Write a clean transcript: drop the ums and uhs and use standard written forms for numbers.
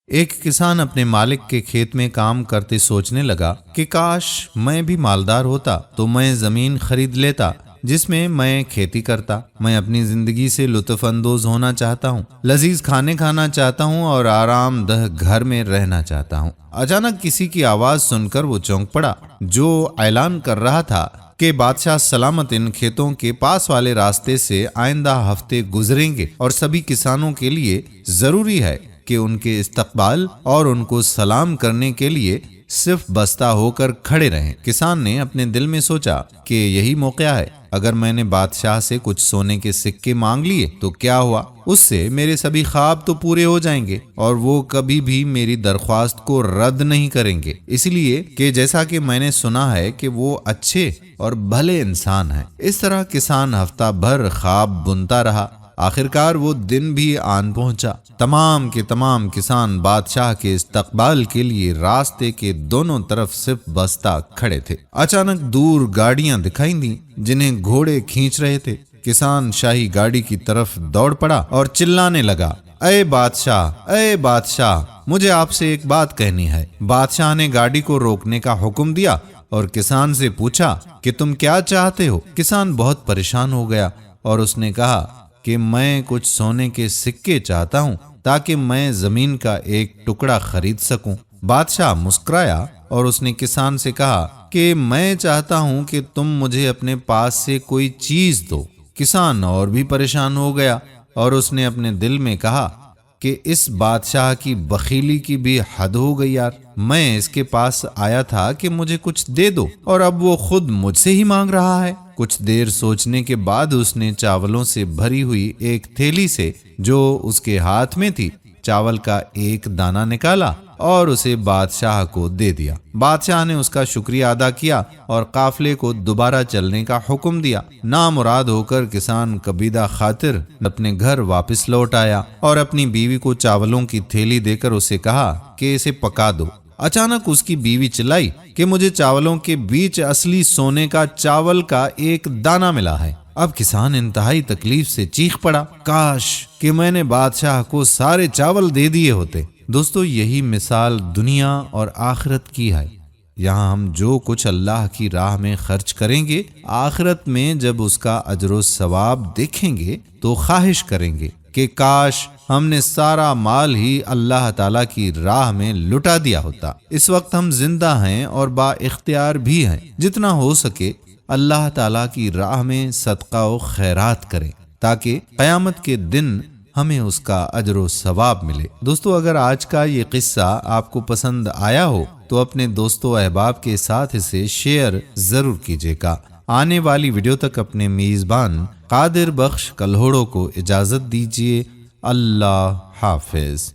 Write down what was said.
ایک کسان اپنے مالک کے کھیت میں کام کرتے سوچنے لگا کہ کاش میں بھی مالدار ہوتا تو میں زمین خرید لیتا جس میں میں کھیتی کرتا۔ میں اپنی زندگی سے لطف اندوز ہونا چاہتا ہوں، لذیذ کھانے کھانا چاہتا ہوں اور آرام دہ گھر میں رہنا چاہتا ہوں۔ اچانک کسی کی آواز سن کر وہ چونک پڑا، جو اعلان کر رہا تھا کہ بادشاہ سلامت ان کھیتوں کے پاس والے راستے سے آئندہ ہفتے گزریں گے اور سبھی کسانوں کے لیے ضروری ہے کہ ان کے استقبال اور ان کو سلام کرنے کے لیے صرف بستہ ہو کر کھڑے رہیں۔ کسان نے اپنے دل میں سوچا کہ یہی موقع ہے، اگر میں نے بادشاہ سے کچھ سونے کے سکے مانگ لیے تو کیا ہوا، اس سے میرے سبھی خواب تو پورے ہو جائیں گے اور وہ کبھی بھی میری درخواست کو رد نہیں کریں گے، اس لیے کہ جیسا کہ میں نے سنا ہے کہ وہ اچھے اور بھلے انسان ہیں۔ اس طرح کسان ہفتہ بھر خواب بنتا رہا۔ آخرکار وہ دن بھی آن پہنچا۔ تمام کے تمام کسان بادشاہ کے استقبال کے لیے راستے کے دونوں طرف صرف بستہ کھڑے تھے۔ اچانک دور گاڑیاں دکھائی دیں جنہیں گھوڑے کھینچ رہے تھے۔ کسان شاہی گاڑی کی طرف دوڑ پڑا اور چلانے لگا، اے بادشاہ، مجھے آپ سے ایک بات کہنی ہے۔ بادشاہ نے گاڑی کو روکنے کا حکم دیا اور کسان سے پوچھا کہ تم کیا چاہتے ہو؟ کسان بہت پریشان ہو گیا اور اس نے کہا کہ میں کچھ سونے کے سکے چاہتا ہوں تاکہ میں زمین کا ایک ٹکڑا خرید سکوں۔ بادشاہ مسکرایا اور اس نے کسان سے کہا کہ میں چاہتا ہوں کہ تم مجھے اپنے پاس سے کوئی چیز دو۔ کسان اور بھی پریشان ہو گیا اور اس نے اپنے دل میں کہا کہ اس بادشاہ کی بخیلی کی بھی حد ہو گئی یار، میں اس کے پاس آیا تھا کہ مجھے کچھ دے دو اور اب وہ خود مجھ سے ہی مانگ رہا ہے۔ کچھ دیر سوچنے کے بعد اس نے چاولوں سے بھری ہوئی ایک تھیلی سے جو اس کے ہاتھ میں تھی چاول کا ایک دانہ نکالا اور اسے بادشاہ کو دے دیا۔ بادشاہ نے اس کا شکریہ ادا کیا اور قافلے کو دوبارہ چلنے کا حکم دیا۔ نامراد ہو کر کسان کبیدہ خاطر اپنے گھر واپس لوٹ آیا اور اپنی بیوی کو چاولوں کی تھیلی دے کر اسے کہا کہ اسے پکا دو۔ اچانک اس کی بیوی چلائی کہ مجھے چاولوں کے بیچ اصلی سونے کا چاول کا ایک دانہ ملا ہے۔ اب کسان انتہائی تکلیف سے چیخ پڑا، کاش کہ میں نے بادشاہ کو سارے چاول دے دیے ہوتے۔ دوستو، یہی مثال دنیا اور آخرت کی ہے۔ یہاں ہم جو کچھ اللہ کی راہ میں خرچ کریں گے، آخرت میں جب اس کا اجر و ثواب دیکھیں گے تو خواہش کریں گے کہ کاش ہم نے سارا مال ہی اللہ تعالیٰ کی راہ میں لٹا دیا ہوتا۔ اس وقت ہم زندہ ہیں اور با اختیار بھی ہیں، جتنا ہو سکے اللہ تعالیٰ کی راہ میں صدقہ و خیرات کریں تاکہ قیامت کے دن ہمیں اس کا اجر و ثواب ملے۔ دوستو، اگر آج کا یہ قصہ آپ کو پسند آیا ہو تو اپنے دوستوں و احباب کے ساتھ اسے شیئر ضرور کیجیے گا۔ آنے والی ویڈیو تک اپنے میزبان قادر بخش کلہوڑوں کو اجازت دیجیے۔ اللہ حافظ۔